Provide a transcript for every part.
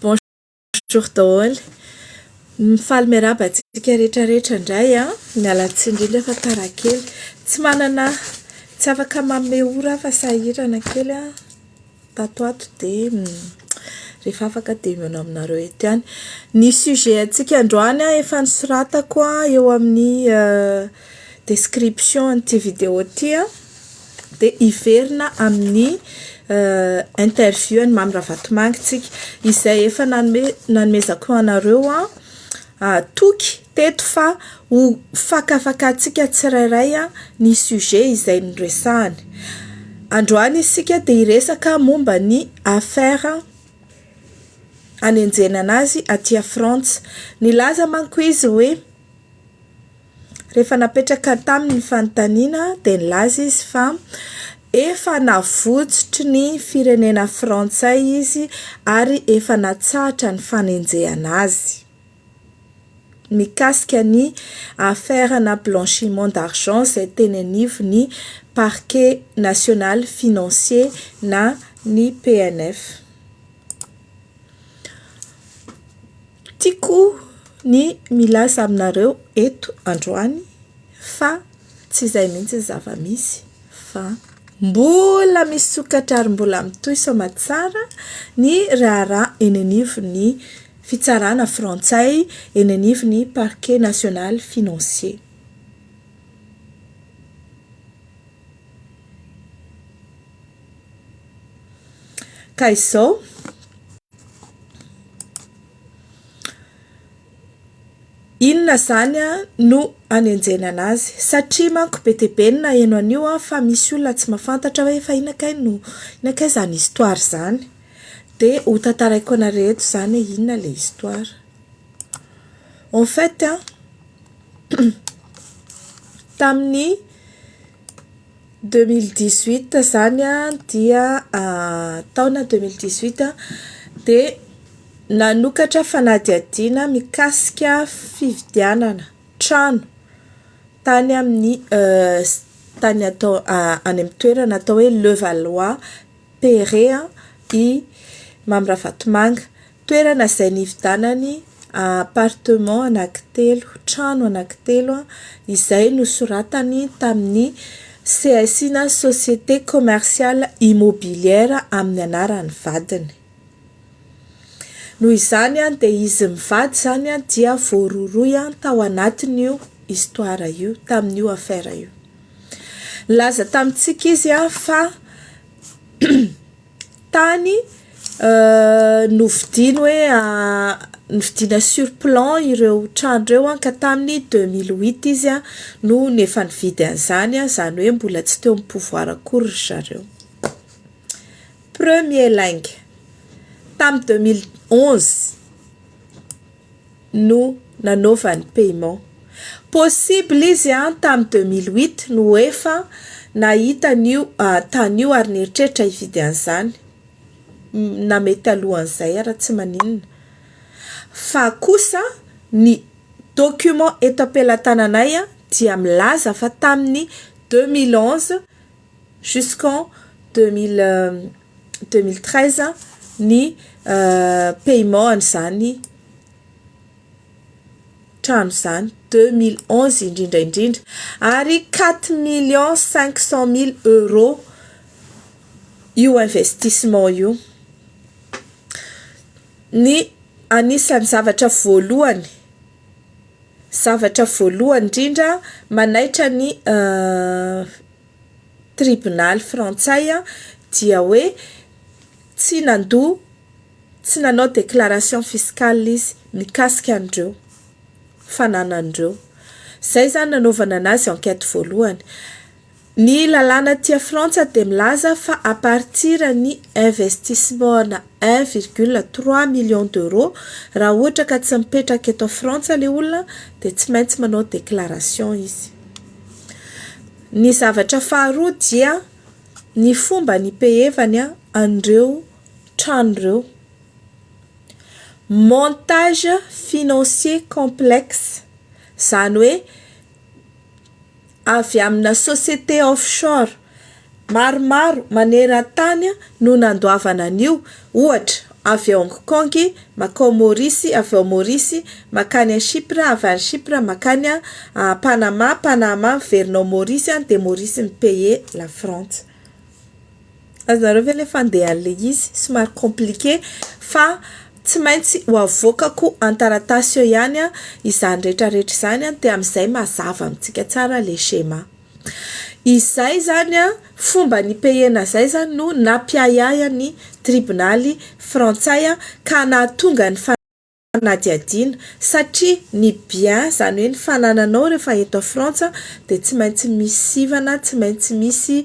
Bonjour daholo. Mifaly miarahaba antsika rehetrarehetra indray a. Mialatsiny indrindra fa tara kely. Tsy manana, tsy afaka manome ora fa sahirana kely a. Tatoato dia rehefa afaka dia miona aminareo eto ihany. Ny sujet antsika androany a efa nosoratako a eo amin'ny description an'ity vidéo ity a. Dia iverina amin'ny interview an'i Mamy Ravatomanga tsika izay efa nanomezako anareo a toky teto fa ho fakafakantsika tsirairay a ny sujet izay noresahany. Androany isika dia hiresaka momba ny affaire anenjena anazy aty Frantsa. Nilaza manko izy hoe rehefa napetraka tamin'ny fanontaniana dia nilaza izy fa efa navotsotry ny firenena frantsay izy ary efa natsahatra ny fanenjehana azy. Mikasika ny affaire na blanchiment d'argent izay tenenivo ny parquet national financier na ny PNF. Tiako ny milaza aminareo eto androany fa tsy izay mihitsy zava-misy fa mbola misy sokatra ary mbola mitohy soamantsara ny raharaha eny anivon'ny fitsarana frantsay, eny anivon'ny parquet national financier. Ka izao inona zany no anenjena anazy satria manko be dia be na eno anio fa misy olona tsy mahafantatra hoe fa inakay zany histoire zany dia ho tantaraiko anareto zany inona le histoire. En fait tamin'ny 2018 zany dia taona 2018 dia nanokatra fanadihadiana mikasika fividianana trano tany amin'ny tany atao any amin'ny toerana atao hoe Levallois-Perret i Mamy Ravatomanga. Toerana izay nividianany appartement anankitelo, trano anankitelo izay nosoratany tamin'ny CSI na Société Commerciale Immobilière amin'ny anaran'ny vadiny. Noho izany dia izy mivady zany dia voaroroy tao anatin'io histoire io, tamin'io affaire io. Laza tamintsika izy fa tany novidiny hoe novidina sur plan ireo trano ireo ka tamin'ny 2008 izy no nefa nividy an'izany zany hoe mbola tsy teo amin'ny pouvoir akory ry zareo. Premier lingue tamin'ny 2011 no nanaovany paiement. Possible izy tamin'ny 2008 no efa nahita an'io tany io ary nieritreritra hividy an'izany na mety alohan'izay ara tsy maninona. Fa kosa ny document eto am-pelatananay dia milaza fa tamin'ny 2011 jusqu'en 2013 ny paiement an'izany trano zany 2011 indrindra ary 4 500 000 euros io investissement io. Ny anisan'ny zavatra voalohany indrindra manaitra ny tribunal frantsay dia hoe tsy nanao déclaration fiscale izy mikasika andreo fananandreo. Zay zany nanaovana anazy enquête voalohany. Ny lalàna tia Frantsa dia milaza fa à partir ny investissement na 1,3 million d'euros raha ohatra ka tsy mipetraka eto Frantsa le olona dia tsy maintsy manao déclaration izy. Ny zavatra faharoa dia ny fomba ny payevany an'ireo trano ireo. Montage financier complexe zany hoe avy amina société offshore maromaro maneran-tany no nandoavana an'io, ohatra avy Hong Kong makao Maurice, avy ao Maurice makany Chypre, avy any Chypre makany Panama, Panama miverinao Maurice de Maurice mipaye la France. Azonareo ve le fandehan'le izy somary compliqué fa tsy maintsy ho avokako an-taratasy eo ihany izany rehetrarehetra izany de amin'izay mazava amintsika tsara le schéma. Izay zany fomba ny payena zay zany no nampiayaya ny tribunaly frantsay ka nahatonga ny fanadihadiana satria ny bien zany hoe ny fanananao rehefa eto Frantsa de tsy maintsy misy sivana, tsy maintsy misy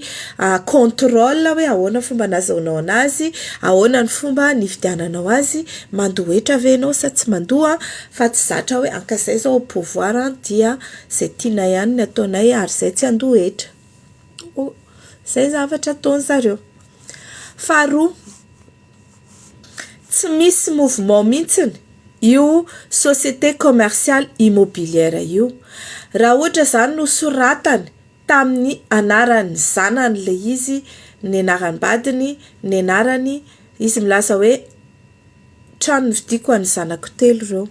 contrôle hoe ahoana fomba nazahoanao anazy, ahoana ny fomba nividiananao azy, mandohetra ve ianao sa tsy mandoa, fa tsy zatra hoe ankazay zao au pouvoir dia zay tiana ihany ny ataonay ary zay tsy andohetra. Zay zavatra ataony zareo. Faharoa, tsy misy mouvement mihitsiny io société commerciale immobilière io. Raha ohatra zany no soratany tamin'ny anarany zanany le izy, ny anarany badiny, ny anarany izy milaza hoe trano vidiko any zanako telo reo.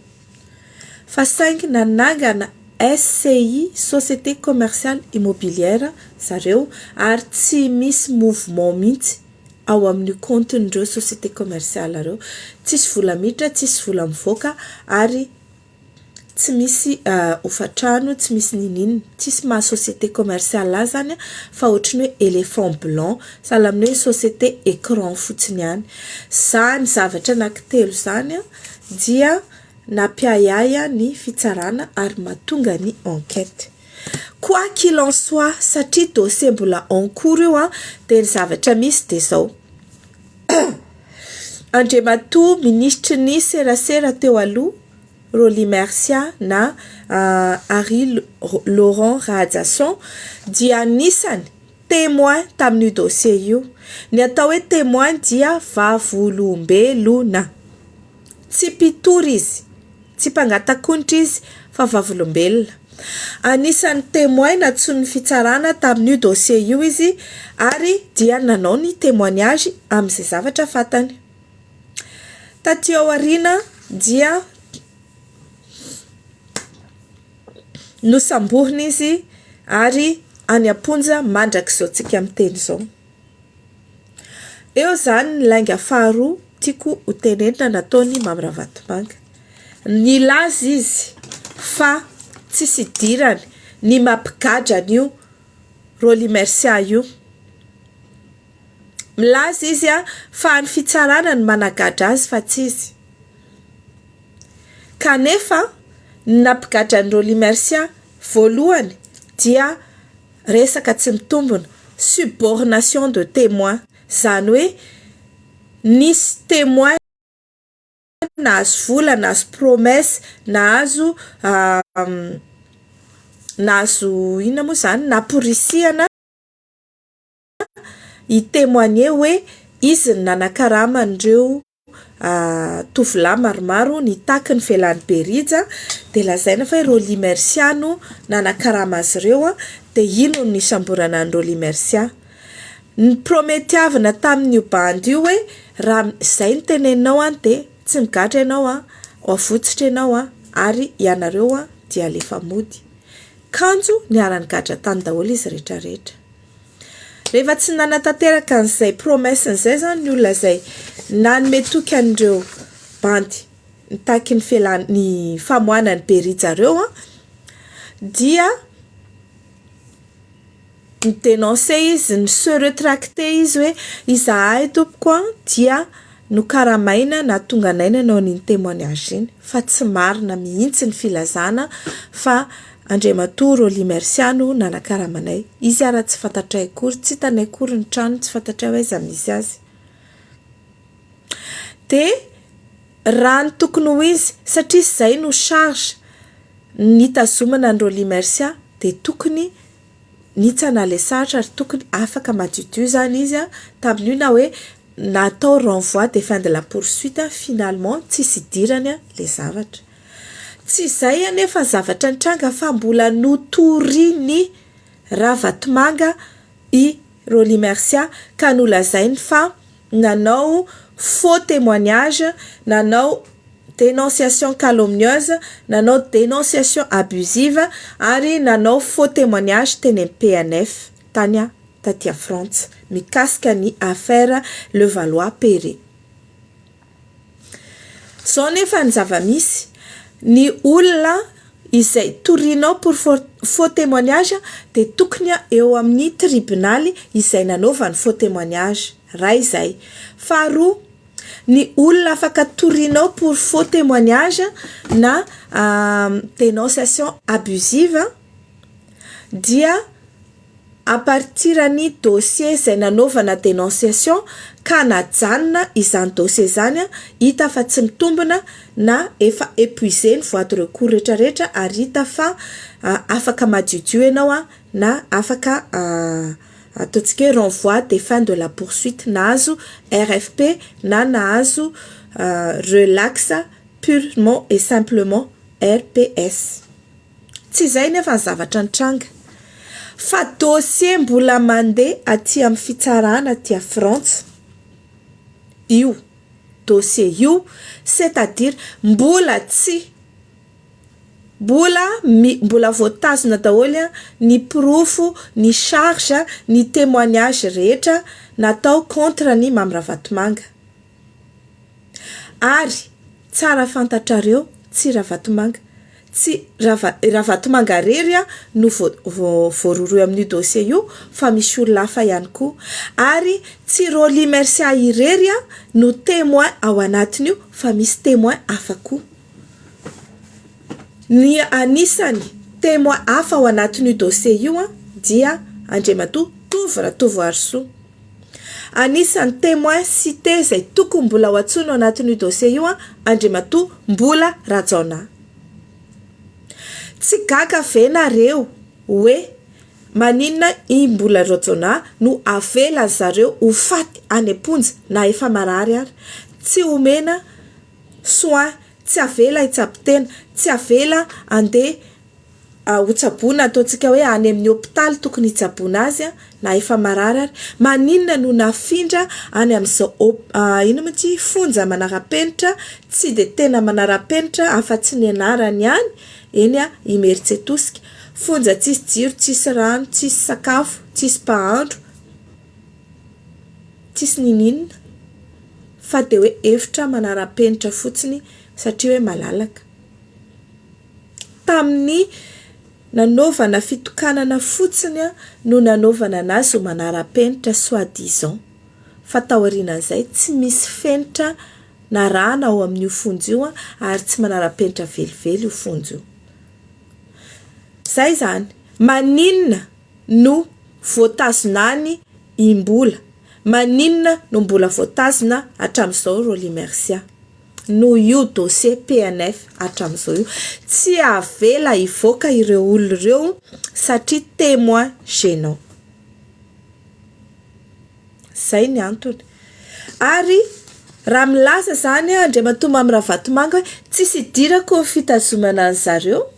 Fa saingy nanangana SCI, Société Commerciale Immobilière zareo ary tsy misy mouvement mihitsy ao amin'ny compte-ndreo société commerciale reo, tsisy vola miditra, tsisy vola mivoaka ary tsy misy hofatrano, tsy misy ninino, tsisy maha société commerciale zany fa ohatriny hoe éléphant blanc, sahala amin'ny hoe société écran fotsiny ihany. Zany zavatra anankitelo zany dia nampiayaya ny fitsarana ary mahatonga ny enquête. Quoi qu'il en soit, satria dossier mbola en cours io de ny zavatra misy de zao. Andriamatoa ministry ny serasera teo aloha Roly Mercia na Harry Laurent Radasson dia anisany témoin tamin'io dossier io. Ny atao hoe témoin dia vavolombelona. Tsy mpitory izy, tsy mpangatankonitra izy fa vavolombelona. Anisany témoin natsony fitsarana tamin'io dossier io izy ary dia nanao ny témoignage amin'izay zavatra fatany. Taty aoriana dia nosamborina izy ary any am-ponja mandrakizao tsika amin'ny teny zao. Eo zany ny lainga faharoa tiako ho tenenina nataony Mamy Ravatomanga. Nilaza izy fa tsisy idirany ny mampigadrana io Roly Mercia io. Milaza izy fa ny fitsarana ny managadra azy fa tsy izy. Kanefa ny nampigadra ny Roly Mercia voalohany dia resaka tsy mitombona, subornation de témoin, zany hoe nisy témoin nahazo vola, nahazo promesse, nahazo inona moa zany, naporisihana i-témoigner hoe izy ny nanakarama andreo tovolahy maromaro nitaky ny velan'ny Berija de lazaina fa Roly Mercia no nanakarama azy ireo de ino no nisamborana ny Roly Mercia. Ny prometiavana tamin'io bandy io hoe raha izay ny teneninao de tsy migadra ianao avotsitra ianao ary ianareo dia alefa mody. Kanjo niara-ny gadra tany daholo izy rehetrarehetra. Rehefa tsy nanatanteraka an'izay promesse n'izay zany ny olona zay nanome toky an'ireo bandy nitaky ny famoahana ny Berija reo dia ny dénoncé izy, ny se retracté izy hoe izahay tompoko dia nokaramaina na tonga naina nanao ny témoignage iny fa tsy marina mihitsy ny filazana fa Andriamatoa Roly Mercia no nanakaramanay. Izy ara tsy fantatray akory, tsy hitanay akory ny trano, tsy fantatray hoe aiza misy azy. De raha ny tokony ho izy satria izay no charge nitazomana ny Roly Mercia de tokony nitsana le satra ary tokony afaka madiodio zany izy tamin'io na hoe natao renvoi de fin de la poursuite finalement tsisy idirany le zavatra. Tsy izay anefa zavatra nitranga fa mbola notoriny Ravatomanga i Roly Mercia ka nolazainy fa nanao faux témoignage, nanao dénonciation calomnieuse, nanao dénonciation abusive ary nanao faux témoignage teny amin'ny PNF tany taty France mikasika ny affaire Levallois-Perret. Zao nefa ny zava-misy ny olona izay torinao pour faux témoignage de tokony eo amin'ny tribunaly izay nanaovany faux témoignage ray zay. Faharoa, ny olona afaka torinao pour faux témoignage na dénonciation abusive dia à partir ny dossier zay nanaovana dénonciation ka najanona izany dossier zany hita fa tsy mitombona na efa épuisé ny voie de recours rehetrarehetra ary hita fa afaka madiodio ianao na afaka ataontsika renvoi des fins de la poursuite nahazo RFP na nahazo relax purement et simplement RPS. Tsy zay nefa ny zavatra nitranga fa dossier mbola mandeha aty amin'ny fitsarana aty à France io dossier io, c'est-à-dire mbola voatazona daholo ny profo, ny charge, ny témoignage rehetra natao contre ny Mamy Ravatomanga. Ary tsara fantatrareo tsy Ravatomanga, tsy Ravatomanga rery no voaroroy amin'ny dossier io fa misy olona hafa ihany koa, ary tsy Roly Mercia irery no témoin ao anatiny io fa misy témoin hafa koa. Ny anisany témoin hafa ao anatiny dossier io dia Andriamatoa Tovo Arsoa. Anisany témoin cité zay tokony mbola ho antsoina ao anatiny dossier io Andriamatoa Mbola Rajaona. Tsy gaga ve nareo hoe maninona i Mbola Rajaona no avela zareo ho faty any am-ponja na efa marary ary, tsy omena soin, tsy avela hitsapitena, tsy avela andeha hotsaboana ataontsika hoe any amin'ny hôpitaly tokony hitsaboana azy na efa marary ary, maninona no nafindra any amin'izao ino moa fonja manara-penitra tsy de tena manara-penitra afa-tsy ny anarany ihany eny Imeritsiatosika, fonja tsisy jiro, tsisy rano, tsisy sakafo, tsisy mpahandro, tsisy ninina fa de hoe efitra manara-penitra fotsiny satria hoe malalaka. Tamin'ny nanaovana fitokanana fotsiny no nanaovana anazy ho manara-penitra soi-disant, fa taorian'izay tsy misy fenitra na rana ao amin'io fonjo io ary tsy manara-penitra velively io fonjo io. Zay zany, maninona no voatazonany imbola, maninona no mbola voatazona hatramin'izao Roly Mercia no io dossier PNF hatramin'izao io tsy avela hivoaka ireo olona ireo satria témoin gênant. Zay ny antony. Ary raha milaza zany Andriamatoa Mamy Ravatomanga tsisy idirako ny fitazomana zareo,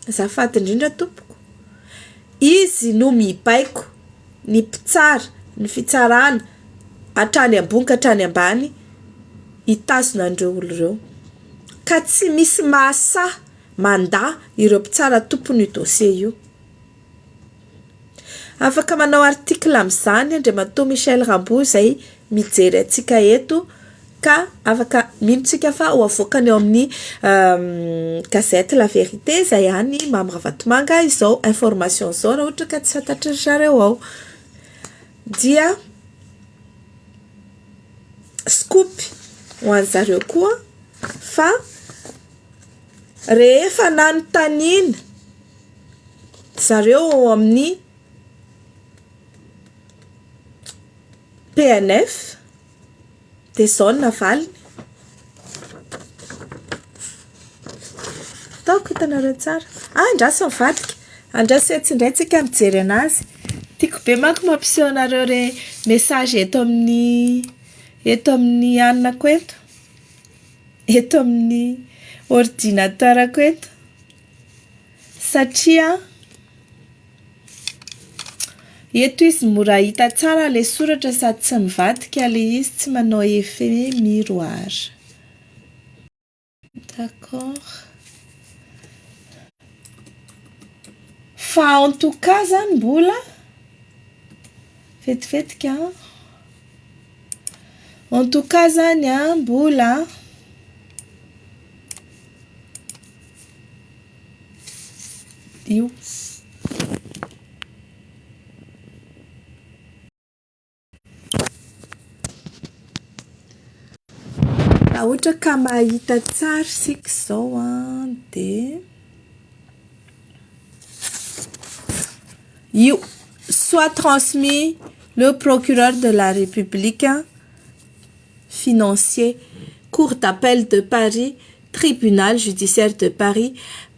azafady indrindra tompoko, izy no mibaiko ny mpitsara, ny fitsarana hatrany ambony ka hatrany ambany hitazona andreo olona ireo, ka tsy misy mahasa manda ireo mpitsara tompony dossier io. Afaka manao article amin'izany Andriamatoa Michel Rambo zay mijery atsika eto, ka afaka mintsika fa ho avoakany ao amin'ny gazette La Vérité zay any Mamy Ravatomanga izao information zao raha ohatra ka tsy fantatry zareo ao. Dia scoop ho an'zareo koa fa rehefa nanontaniana zareo ao amin'ny PNF de zao ny navaliny. Taoko hitanareo tsara. Andraso mivadika, andraso etsindraitsika mijery anazy. Tiako be manko mampiseho anareo re message eto amin'ny anako eto amin'ny ordinateurako eto, satria Eto izy mora hita tsara le soratra sady tsy mivadika le izy tsy manao effet miroir. D'accord. Fa en tout cas zany mbola vetivetika. En tout cas zany mbola io. Raha ohatra ka mahita tsara sika zao de io soit transmis le procureur de la République financier, Cour d'appel de Paris, Tribunal judiciaire de Paris,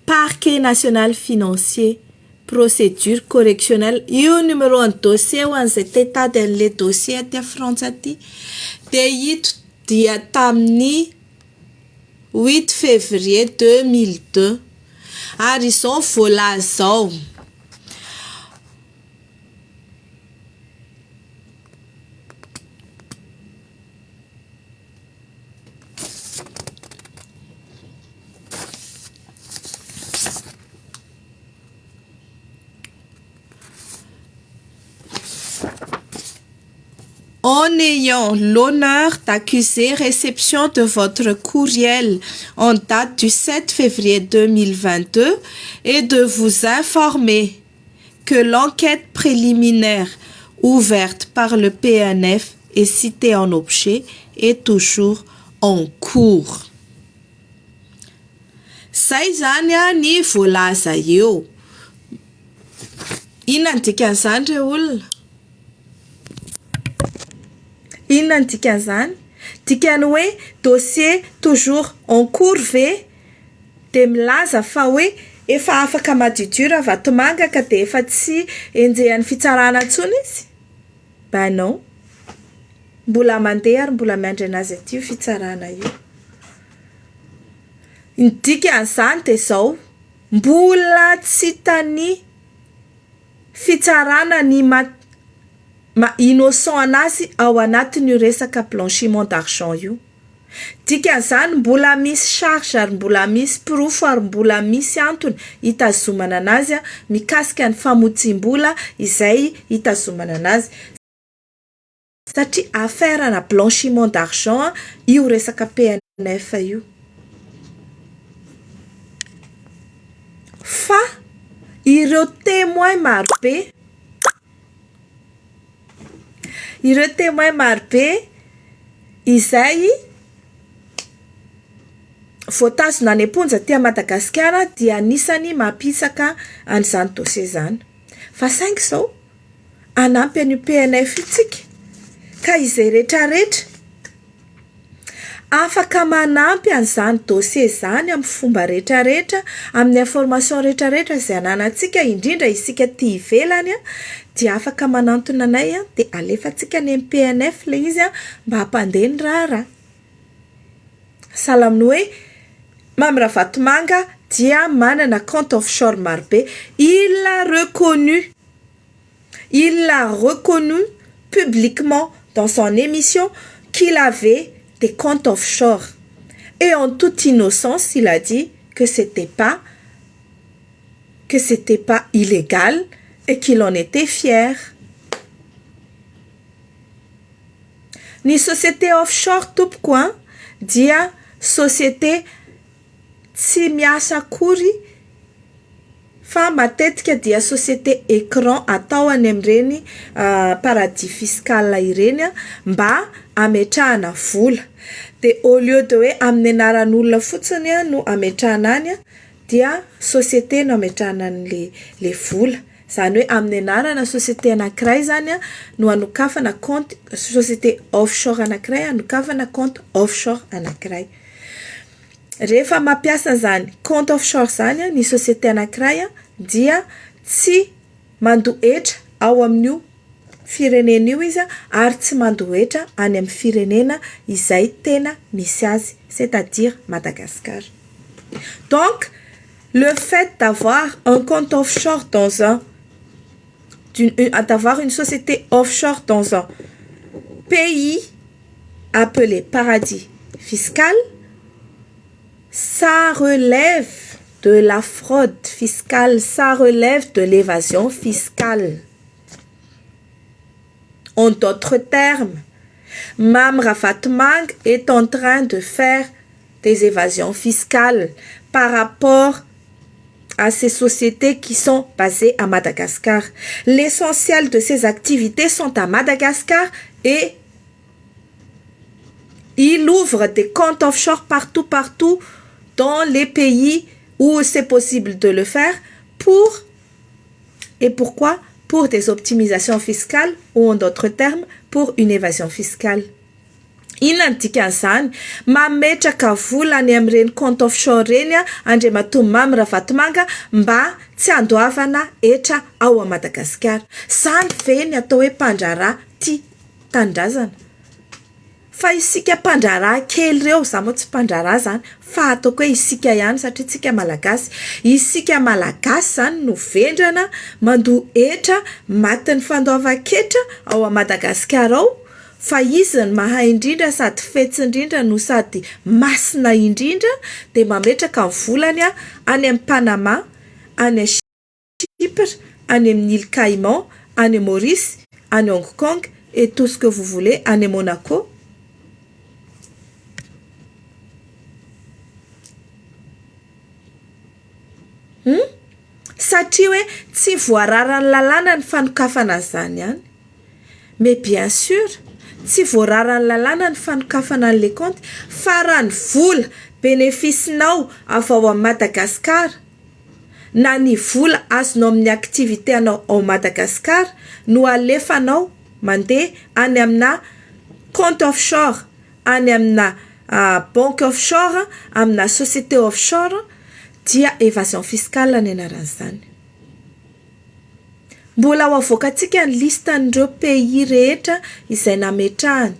Parquet national financier, procédure correctionnelle. Io numéro un dossier ho an'izay tetady an'le dossier aty Frantsa aty. De ito dia tamin'ny 8 février 2002. Ary izao voalaza zao. En ayant l'honneur d'accuser réception de votre courriel en date du 7 février 2022 et de vous informer que l'enquête préliminaire ouverte par le PNF et citée en objet est toujours en cours. Zay zany ny voalaza eo. Inona ny dikan'izany re olona? Inona ny dikan'izany? Dikany hoe dossier toujours en cours ve? De milaza fa hoe efa afaka madidura vatomanga ka de efa tsy enjehan'ny fitsarana intsony izy? Bah non. Mbola mandeha ary mbola miandry anazy aty io fitsarana io. Ny dikan'izany de zao, mbola tsy tany fitsarana ny innocent anazy ao anatin'io resaka blanchiment d'argent io. Dikan'izany mbola misy charge ary mbola misy proof ary mbola misy antony hitazomana anazy mikasika ny famotsim-bola izay hitazomana anazy. Satria affaire na blanchiment d'argent io resaka PNF io. Fa ireo témoin marobe izay voatazona any am-ponja ty Madagasikara dia anisany mampisaka an'izany dossier zany. Fa saingy zao anampy an'io PNF itsika ka izay rehetrarehetra afaka manampy an'izany dossier zany amin'ny fomba rehetrarehetra, amin'ny information rehetrarehetra izay ananantsika, indrindra isika ty ivelany dia afaka manantona anay de alefantsika ny PNF le izy mba hampandeha ny raharaha. Sahala amin'ny hoe Mamy Ravatomanga dia manana compte offshore marobe. Il l'a reconnu publiquement dans son émission qu'il avait des comptes offshore. Et en toute innocence, il a dit que c'était pas illégal et qu'il en était fier. Ni société offshore tompoko dia société tsy miasa akory fa matetika dia société écran atao any amin'ireny paradis fiscal ireny mba ametrahana vola. De au lieu de hoe amin'ny anaran'olona fotsiny no ametrahana any dia société no ametrahana le vola. Zany hoe amin'ny anarana société anankiray zany no anokafana compte société offshore anankiray anokafana compte offshore anankiray. Rehefa mampiasa zany compte offshore zany ny société anankiray dia tsy mandoetra ao amin'io firenena io izy ary tsy mandoetra any amin'ny firenena izay tena misy azy, c'est-à-dire Madagascar. Donc, le fait d'avoir un compte offshore dans un d'avoir une société offshore dans un pays appelé paradis fiscal, ça relève de la fraude fiscale, ça relève de l'évasion fiscale. En d'autres termes, Mam Rafat Mang est en train de faire des évasions fiscales par rapport à ces sociétés qui sont basées à Madagascar. L'essentiel de ces activités sont à Madagascar et il ouvre des comptes offshore partout dans les pays où c'est possible de le faire pourquoi? Pour des optimisations fiscales ou en d'autres termes, pour une évasion fiscale. Inantikan'izany mametraka vola any amin'ireny compte offshore reny Andriamatoa Mamy Ravatomanga mba tsy handoavana etra ao a Madagasikara. Zany ve ny atao hoe mpandraharaha tia tanindrazana? Fa isika mpandraharaha kely reo, za moa tsy mpandraharaha zany, fa ataoko hoe isika ihany satria isika malagasy. Isika malagasy zany no vendrana mandoa etra matin'ny fandoavan-ketra ao a Madagasikara ao. Fa izy ny mahay indrindra sady fetsy indrindra no sady masina indrindra dia mametraka ny volany any amin'ny Panama, any Chypre, any amin'ny île Caïman, any Maurice, any Hong Kong et tout ce que vous voulez, any Monaco. Satria hoe tsy voararany lalàna ny fanokafana zany ihany. Mais bien sûr, tsy voararany lalàna ny fanokafana an'le compte fa raha ny vola bénéficenao avy ao amin'ny Madagasikara na ny vola azonao amin'ny activité anao ao Madagasikara no alefanao mandeha any amina compte offshore, any amina banque offshore, amina société offshore, dia évasion fiscale ny anaran'izany. Mbola ho avoakantsika ny listan'ireo pays rehetra izay nametrahany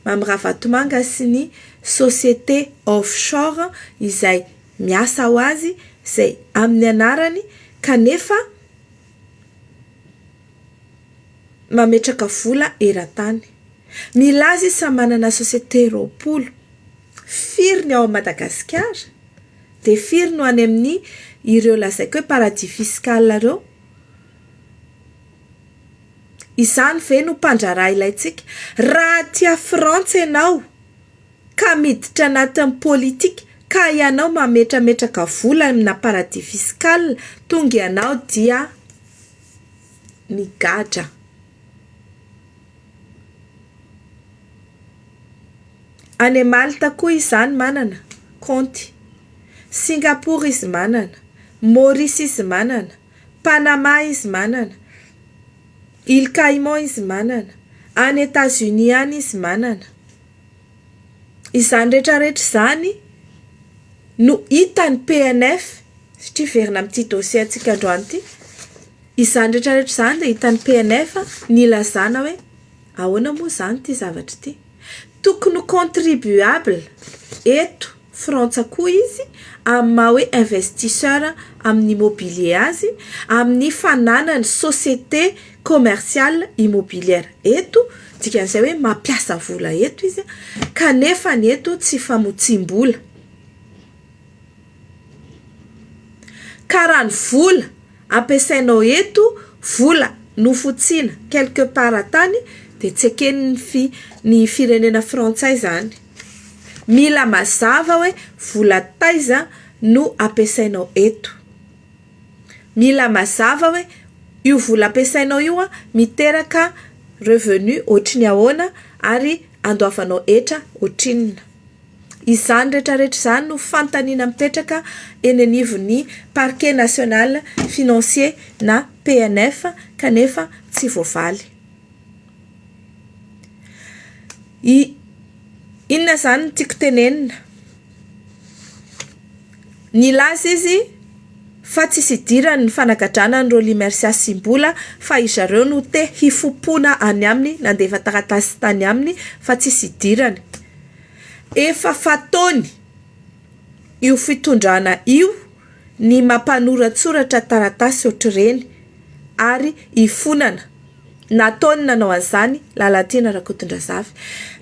Mamy Ravatomanga sy ny société offshore izay miasa ho azy, izay amin'ny anarany kanefa mametraka vola eran-tany. Milaza izy manana société roapolo, firy ny ao Madagasikara dia firy no any amin'ny ireo lazaiko hoe paradis fiscal reo. Izany ve no mpandraharaha ilaitsika? Raha tia Frantsa ianao ka miditra anatin'ny politika ka ianao mametrametraka vola amina paradis fiscal, tonga ianao dia migadra. Any Malta koa izany manana compte, Singapour izy manana, Maurice izy manana, Panama izy manana, île Caïman izy manana, any États-Unis any izy manana. Izany rehetrarehetra izany no hitan'ny PNF, satria verina amin'ity dossier antsika androany ity. Izany rehetrarehetra izany dia hitan'ny PNF nilazana hoe ahoana moa izany ity zavatra ity. Tokony contribuable eto Frantsa koa izy amin'ny maha hoe investisseur amin'ny immobilier azy, amin'ny fananany société commerciale immobilière eto, dikan'izay hoe mampiasa vola eto izy, kanefa ny eto tsy famotsim-bola. Ka raha ny vola ampiasainao eto, vola nofotsiana quelque part tany, dia tsy ekeny ny firenena frantsay zany. Mila mazava hoe vola taiza no ampiasainao eto. Mila mazava hoe io vola ampiasainao io miteraka revenu ohatriny ahoana ary andoavanao etra ohatrinona. Izany rehetrarehetra izany no fantaniana mipetraka eny anivon'ny parquet national financier na PNF, kanefa tsy voavaly. Inona zany tiako tenenina? Nilaza izy fa tsisy idirany ny fanagadrana ny Roly Mercia Simbola fa izareo no te hifopona any aminy, nandefa taratasy tany aminy fa tsisy idirany. Efa fataony io fitondrana io ny mampanoratsoratra taratasy ohatr'ireny ary ifonana. Nataony nanao an'izany Lalatina Rakotondrazafy,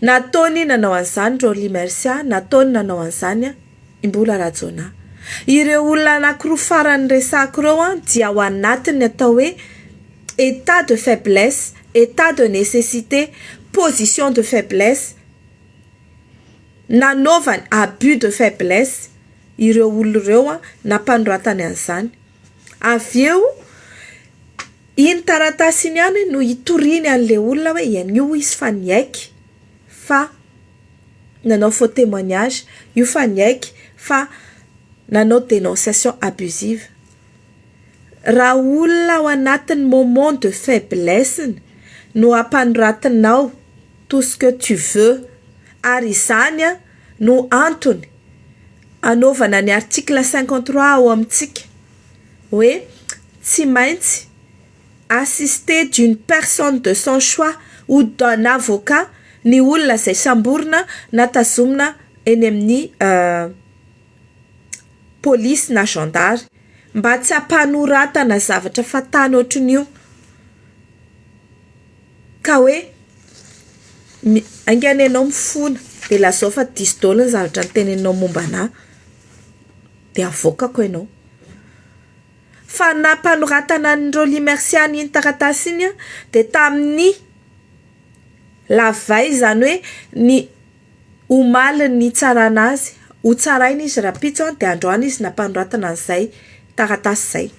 nataony nanao an'izany Roly Mercia, nataony nanao an'izany Imbola Rajona. Ireo olona anankiroa farany resako ireo dia ao anatiny atao hoe état de faiblesse, état de nécessité, position de faiblesse, nanaovany abus de faiblesse ireo olona ireo nampanoratany an'izany. Avy eo iny taratasiny ihany no itoriny an'le olona hoe io izy fa niaiky fa nanao faux témoignage, io fa niaiky fa nanao dénonciation abusive. Raha olona ao anatin'ny moment de faiblesse no ampanoratinao tout ce que tu veux, ary izany no antony anaovana ny article 53 ao amintsika hoe tsy maintsy assister d'une personne de son choix ou d'un avocat ny olona izay samborina na tazomina eny amin'ny polisy na gendarme mba tsy hampanoratana zavatra fatany ohatrin'io ka hoe anganenao mifona dia lazao fa diso daholo ny zavatra niteneninao mombana dia avokako ianao. Fa nampanoratana ny Roly Mercia iny taratasy iny dia tamin'ny lavay, izany hoe ny omaly ny tsarana azy, ho tsarainy izy rapitso dia androany izy nampanoratana an'izay taratasy izay.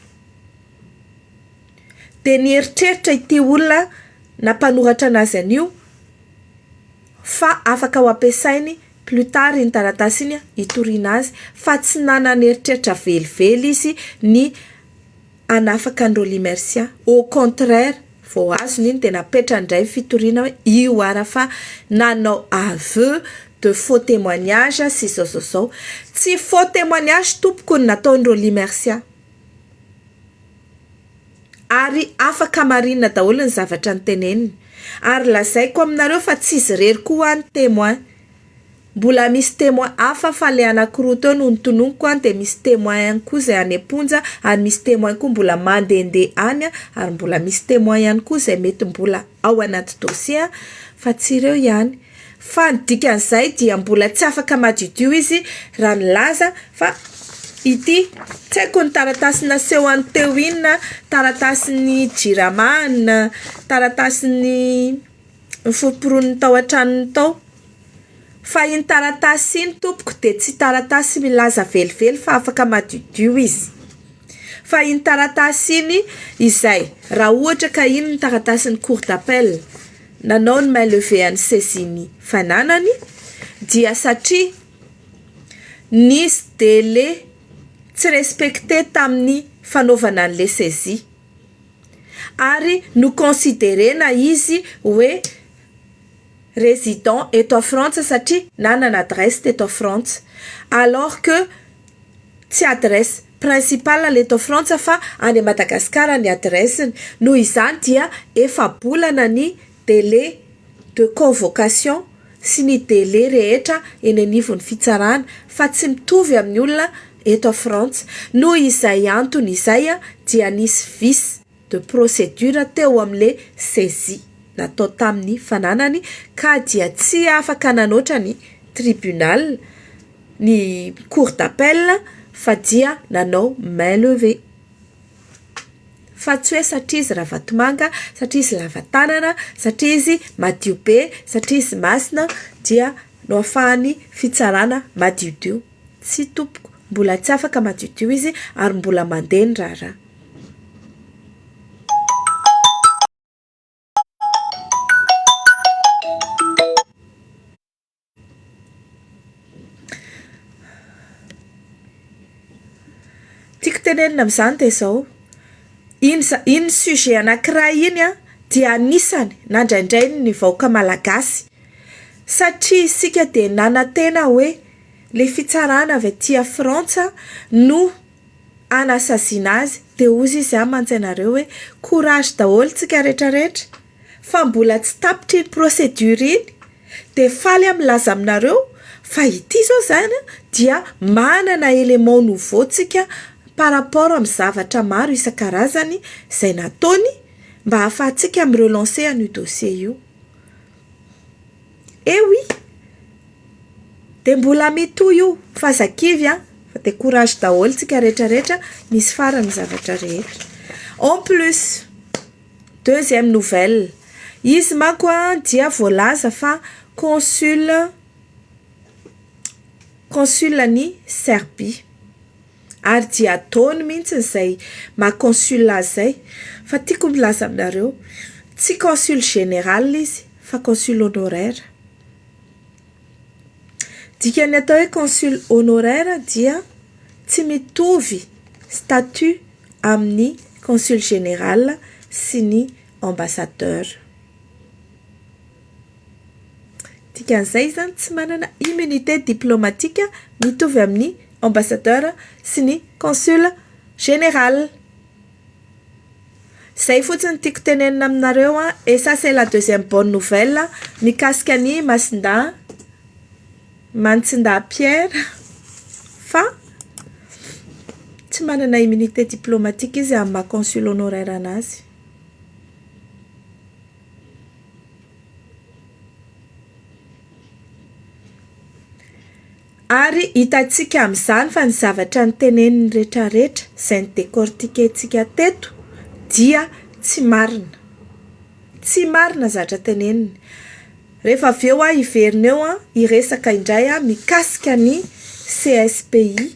Dia nieritreritra ity olona nampanoratra anazy an'io fa afaka ho ampiasainy plus tard iny taratasy iny itoriana azy, fa tsy nanana eritreritra velively izy ny anafaka ny Roly Mercia. Au contraire, vao azony iny dia napetra indray fitoriana hoe io ara fa nanao aveu de faux témoignage sy zao. Tsy faux témoignage tompoko ny nataony Roly Mercia, ary afaka marinina daholo ny zavatra niteneniny. Ary lazaiko aminareo fa tsy izy rery koa ny témoin, mbola misy témoin hafa fa le anankiroa teo no nitononiko dia misy témoin koa izay any am-ponja, ary misy témoin koa mbola mandehandeha any, ary mbola misy témoin ihany koa izay mety mbola ao anaty dossier fa tsy ireo ihany. Fa ny dikan'izay dia mbola tsy afaka madiodio izy raha nilaza fa ity tsy haiko ny taratasy naseho any teo iny na taratasy ny Jirama na taratasy ny foroporon'ny tao an-tranony tao, fa iny taratasy iny tompoko dia tsy taratasy milaza velively fa afaka madiodio izy. Fa iny taratasy iny izay raha ohatra ka iny ny taratasy ny cour d'appel nanao ny main levée any saisiny fananany, dia satria nisy délai tsy respecté tamin'ny fanaovana an'le saisie, ary no considérena izy hoe résident eto France satria nanana adresse teto France, alors que tsy adresse principale leto France fa any Madagasikara ny adressiny. Noho izany dia efa bolana ny délai de convocation sy ny délai rehetra eny anivon'ny fitsarana, fa tsy mitovy amin'ny olona eto France. Noho izay antony izay dia nisy vice de procédure teo amin'le saisie natao tamin'ny fananany, ka dia tsy afaka nanoatra ny tribunal, ny cour d'appel, fa dia nanao main levée. Fa tsy hoe satria izy ravatomanga, satria izy lava tanana, satria izy madio be, satria izy masina dia no ahafahany fitsarana madiodio. Tsy tompoko, mbola tsy afaka madiodio izy ary mbola mandeha ny raharaha. Tiako tenenina amin'izany dia izao, iny sujet anankiray iny dia anisany nandraindray ny vahoaka malagasy, satria isika dia nanantena hoe le fitsarana avy aty Frantsa no anasaziana azy, dia ozy izy mantsainareo hoe courage daholo tsika rehetrarehetra, fa mbola tsy tapitra iny procédure iny, dia faly milaza aminareo fa ity zao zany dia manana élément nouveau tsika par rapport amin'ny zavatra maro isan-karazany izay nataony mba hahafahantsika mirelancer an'io dossier io. Oui, dia mbola mitohy io fa zakivy fa dia courage daholo tsika rehetrarehetra, misy farany zavatra rehetra. En plus, deuxième nouvelle, izy manko dia voalaza fa consul-ny Serbie. Ary dia ataony mihitsy izay maha-consul zay. Fa tiako milaza aminareo, tsy consul général izy, fa consul honoraire. Dikany atao hoe consul honoraire dia tsy mitovy statut amin'ny consul général sy ny ambassadeur. Dikan'izay zany tsy manana immunité diplomatique mitovy amin'ny ambassadeur sy ny consul général. Zay fotsiny tiako tenenina aminareo et ça c'est la deuxième bonne nouvelle mikasika ny Mantsinda Pierre fa tsy manana immunité diplomatique izy amin'ny consul honoraire anazy. Ary hitantsika amin'izany fa ny zavatra niteneniny rehetrarehetra izay nidécortiquentsika teto dia tsy marina. Tsy marina zavatra teneniny. Rehefa avy eo iverina eo iresaka indray mikasika ny CSPI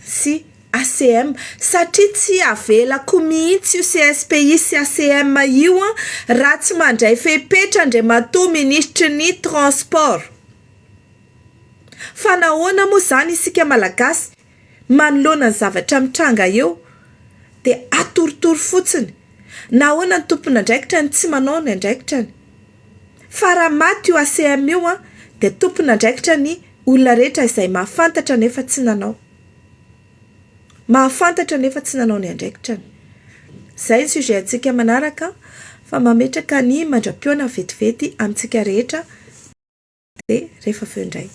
sy ACM satria tsy avelako mihitsy io CSPI sy ACM io raha tsy mandray fepetra Andriamatoa ministry ny transport. Fa nahoana moa zany isika malagasy manoloana ny zavatra mitranga eo dia atoritory fotsiny. Nahoana ny tompon'andraikitra ny tsy manao ny andraikitra. Fa raha maty io ACM io dia tompon'andraikitra ny olona rehetra izay mahafantatra nefa tsy nanao. Mahafantatra nefa tsy nanao ny andraikitra. Zay ny sujet antsika manaraka fa mametraka ny mandra-piona vetivety amintsika rehetra dia rehefa avy eo indray.